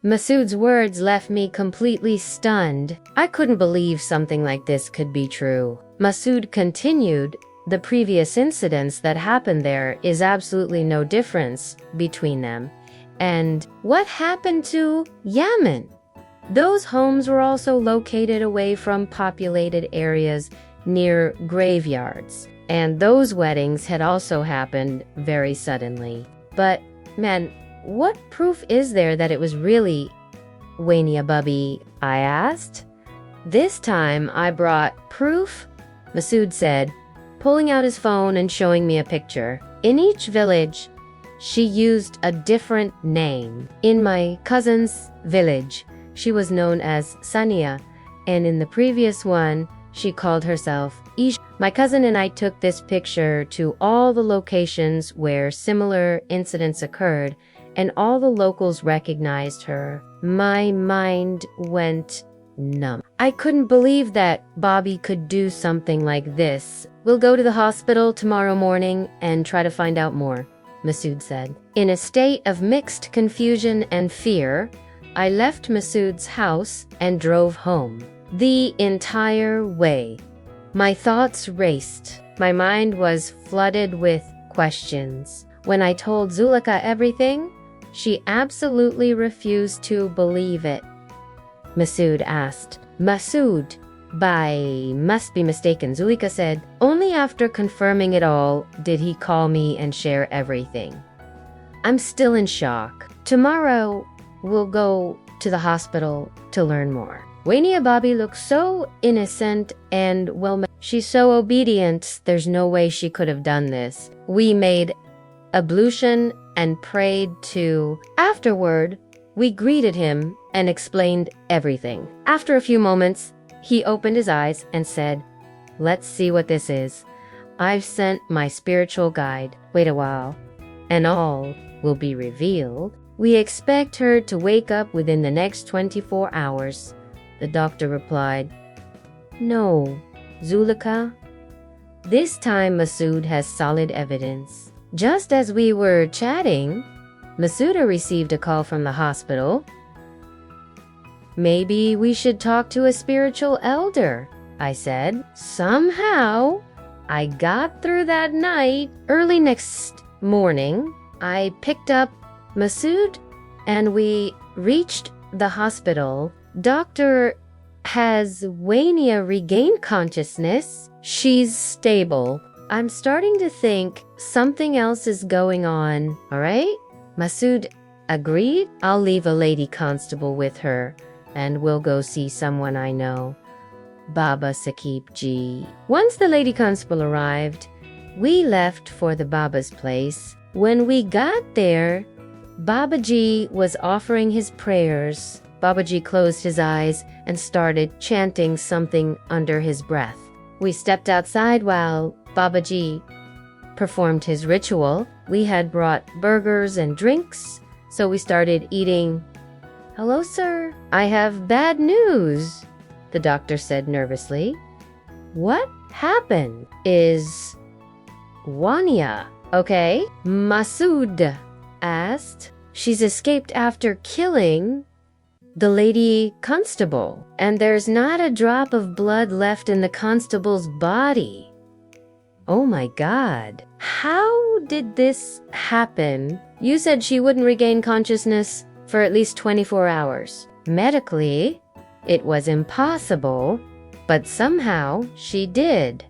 Masood's words left me completely stunned. I couldn't believe something like this could be true. Masood continued, the previous incidents that happened there is absolutely no difference between them. And what happened to Yemen? Those homes were also located away from populated areas near graveyards. And those weddings had also happened very suddenly. But, man, what proof is there that it was really Wania Bubby? I asked. This time I brought proof, Masood said, pulling out his phone and showing me a picture. In each village, she used a different name. In my cousin's village, she was known as Sania, and in the previous one, she called herself Ish. My cousin and I took this picture to all the locations where similar incidents occurred, and all the locals recognized her. My mind went numb. I couldn't believe that Bobby could do something like this. We'll go to the hospital tomorrow morning and try to find out more, Masood said. In a state of mixed confusion and fear, I left Masood's house and drove home. The entire way, my thoughts raced. My mind was flooded with questions. When I told Zulika everything, she absolutely refused to believe it. Masood asked. Masood, must be mistaken, Zulika said. Only after confirming it all did he call me and share everything. I'm still in shock. Tomorrow, we'll go to the hospital to learn more. Wania Bobby looks so innocent and well. She's so obedient, there's no way she could have done this. We made ablution and prayed too. Afterward, we greeted him and explained everything. After a few moments, he opened his eyes and said, let's see what this is. I've sent my spiritual guide. Wait a while, and all will be revealed. We expect her to wake up within the next 24 hours. The doctor replied, no, Zulika. This time Masood has solid evidence. Just as we were chatting, Masuda received a call from the hospital. Maybe we should talk to a spiritual elder, I said. Somehow, I got through that night. Early next morning, I picked up Masood and we reached the hospital. Doctor, has Wania regained consciousness? She's stable. I'm starting to think something else is going on, all right? Masood agreed. I'll leave a lady constable with her and we'll go see someone I know. Baba Saqib Ji. Once the lady constable arrived, we left for the Baba's place. When we got there, Babaji was offering his prayers. Babaji closed his eyes and started chanting something under his breath. We stepped outside while Babaji performed his ritual. We had brought burgers and drinks, so we started eating. Hello, sir. I have bad news, the doctor said nervously. What happened? Is Wania okay? Masood asked. She's escaped after killing the lady constable, and there's not a drop of blood left in the constable's body. Oh my God. How did this happen? You said she wouldn't regain consciousness for at least 24 hours. Medically, it was impossible, but somehow she did,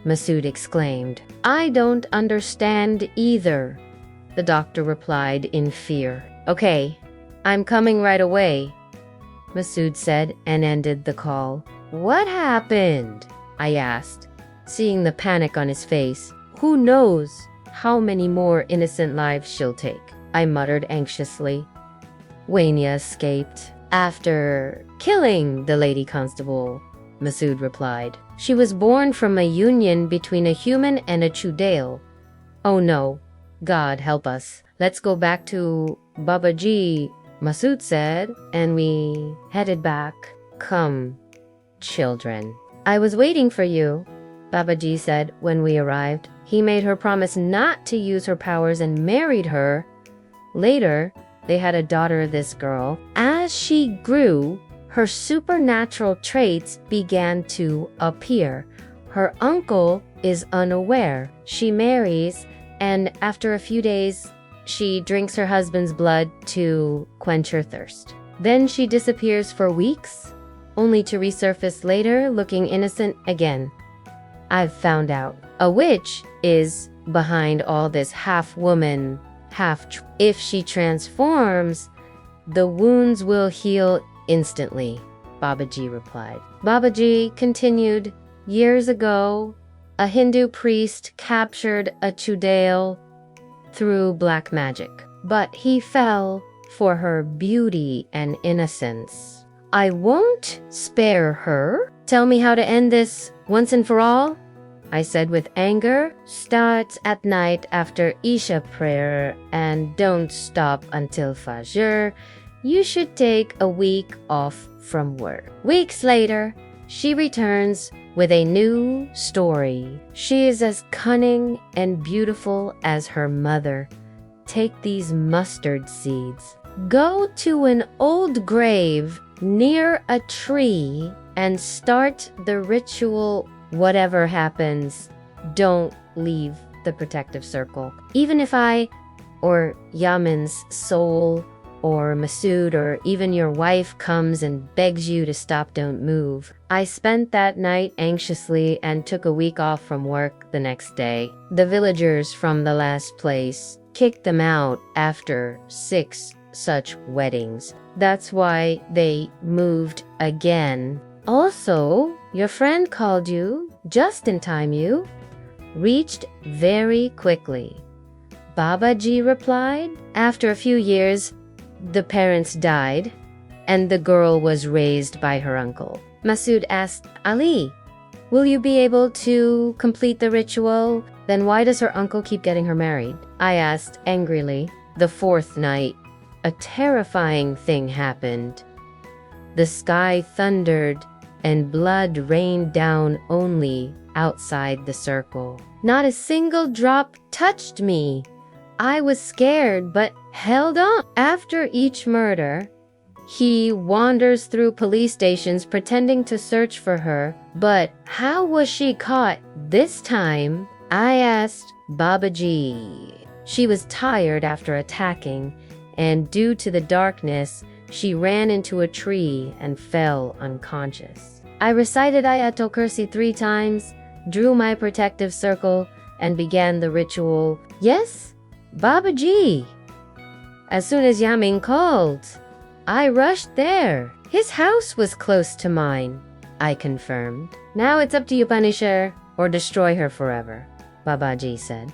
Masood exclaimed. I don't understand either, the doctor replied in fear. Okay, I'm coming right away, Masood said and ended the call. What happened? I asked, seeing the panic on his face. Who knows how many more innocent lives she'll take, I muttered anxiously. Wania escaped after killing the lady constable, Masood replied. She was born from a union between a human and a Chudale. Oh no, God help us. Let's go back to Babaji, Masood said, and we headed back. Come, children. I was waiting for you, Babaji said when we arrived. He made her promise not to use her powers and married her. Later, They had a daughter, this girl. As she grew, her supernatural traits began to appear. Her uncle is unaware. She marries, and after a few days, she drinks her husband's blood to quench her thirst. Then she disappears for weeks, only to resurface later looking innocent again. I've found out. A witch is behind all this half-woman, if she transforms, the wounds will heal instantly, Babaji replied. Babaji continued, years ago, a Hindu priest captured a Chudail through black magic, but he fell for her beauty and innocence. I won't spare her. Tell me how to end this once and for all, I said with anger. Start at night after Isha prayer and don't stop until Fajr. You should take a week off from work. Weeks later, she returns with a new story. She is as cunning and beautiful as her mother. Take these mustard seeds. Go to an old grave near a tree and start the ritual. Whatever happens, don't leave the protective circle. Even if I, or Yamin's soul, or Masood, or even your wife comes and begs you to stop, don't move. I spent that night anxiously and took a week off from work the next day. The villagers from the last place kicked them out after 6 such weddings. That's why they moved again. Also, your friend called you just in time. You reached very quickly. Babaji replied. After a few years, the parents died, and the girl was raised by her uncle. Masood asked Ali, will you be able to complete the ritual? Then why does her uncle keep getting her married? I asked angrily. The 4th night, a terrifying thing happened. The sky thundered, and blood rained down only outside the circle. Not a single drop touched me. I was scared, but held on. After each murder, he wanders through police stations pretending to search for her. But how was she caught this time? I asked Babaji. She was tired after attacking, and due to the darkness, she ran into a tree and fell unconscious. I recited Ayatul Kursi 3 times, drew my protective circle, and began the ritual. Yes, Babaji. As soon as Yamin called, I rushed there. His house was close to mine, I confirmed. Now it's up to you, Punisher, or destroy her forever, Babaji said.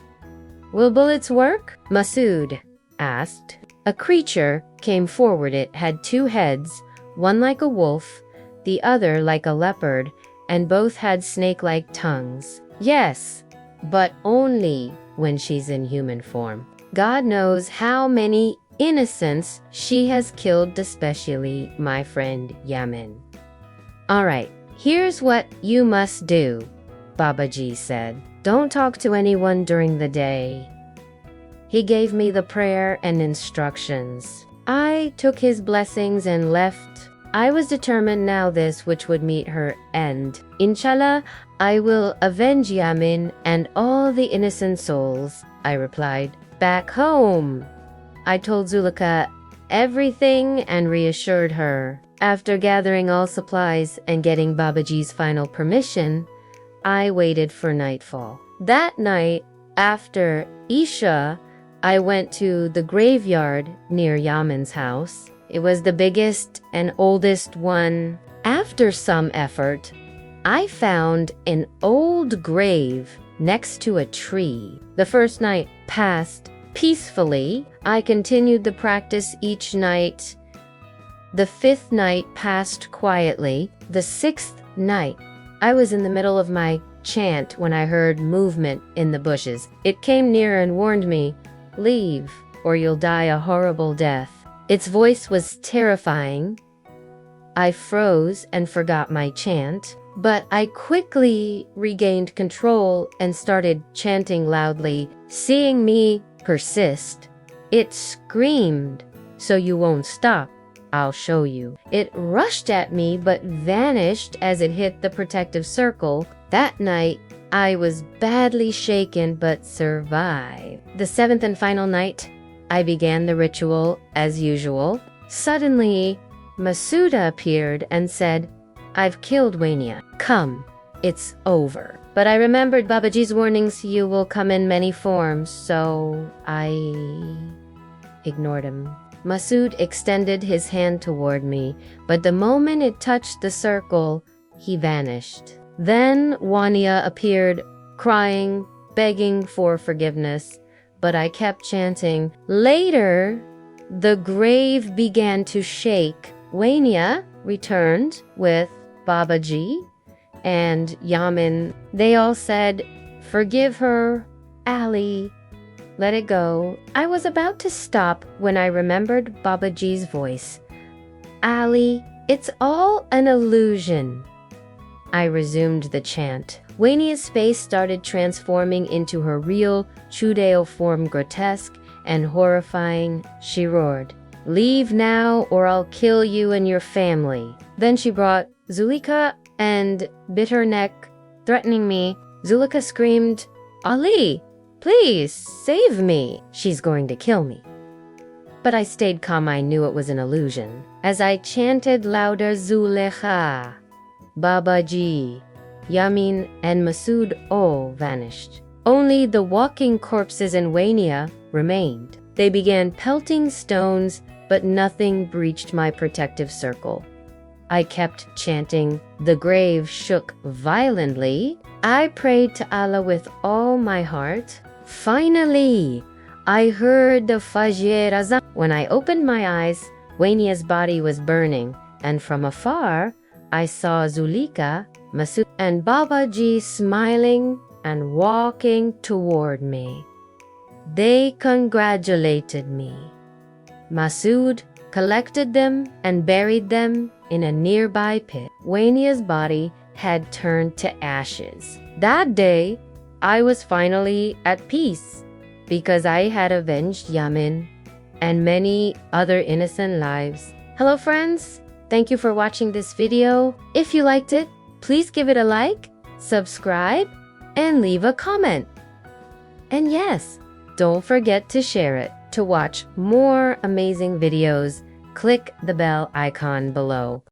Will bullets work? Masood asked. A creature came forward. It had 2 heads, one like a wolf, the other like a leopard, and both had snake-like tongues. Yes, but only when she's in human form. God knows how many innocents she has killed, especially my friend Yamin. All right, here's what you must do, Babaji said. Don't talk to anyone during the day. He gave me the prayer and instructions. I took his blessings and left. I was determined now this which would meet her end. Inshallah, I will avenge Yamin and all the innocent souls, I replied. Back home, I told Zulika everything and reassured her. After gathering all supplies and getting Babaji's final permission, I waited for nightfall. That night, after Isha, I went to the graveyard near Yamin's house. It was the biggest and oldest one. After some effort, I found an old grave next to a tree. The first night passed peacefully. I continued the practice each night. The 5th night passed quietly. The 6th night, I was in the middle of my chant when I heard movement in the bushes. It came near and warned me, leave, or you'll die a horrible death. Its voice was terrifying. I froze and forgot my chant, but I quickly regained control and started chanting loudly. Seeing me persist, it screamed, so you won't stop. I'll show you. It rushed at me but vanished as it hit the protective circle. That night, I was badly shaken but survived. The seventh and final night, I began the ritual as usual. Suddenly, Masuda appeared and said, "I've killed Wania. Come, it's over." But I remembered Babaji's warnings, you will come in many forms, so I ignored him. Masood extended his hand toward me, but the moment it touched the circle, he vanished. Then Wania appeared, crying, begging for forgiveness, but I kept chanting. Later, the grave began to shake. Wania returned with Babaji and Yamin. They all said, "Forgive her, Ali. Let it go." I was about to stop when I remembered Babaji's voice. "Ali, it's all an illusion." I resumed the chant. Wania's face started transforming into her real Chudeo form, grotesque and horrifying. She roared, "Leave now or I'll kill you and your family." Then she brought Zulika and bit her neck, threatening me. Zulika screamed, "Ali, please save me. She's going to kill me." But I stayed calm. I knew it was an illusion. As I chanted louder, Zulekha, Babaji, Yamin, and Masood all vanished. Only the walking corpses and Wania remained. They began pelting stones, but nothing breached my protective circle. I kept chanting. The grave shook violently. I prayed to Allah with all my heart. Finally, I heard the Fajr Azan. When I opened my eyes, Wania's body was burning, and from afar, I saw Zulika, Masood, and Babaji smiling and walking toward me. They congratulated me. Masood collected them and buried them in a nearby pit. Wania's body had turned to ashes. That day, I was finally at peace because I had avenged Yamin and many other innocent lives. Hello friends, thank you for watching this video. If you liked it, please give it a like, subscribe, and leave a comment. And yes, don't forget to share it. To watch more amazing videos, click the bell icon below.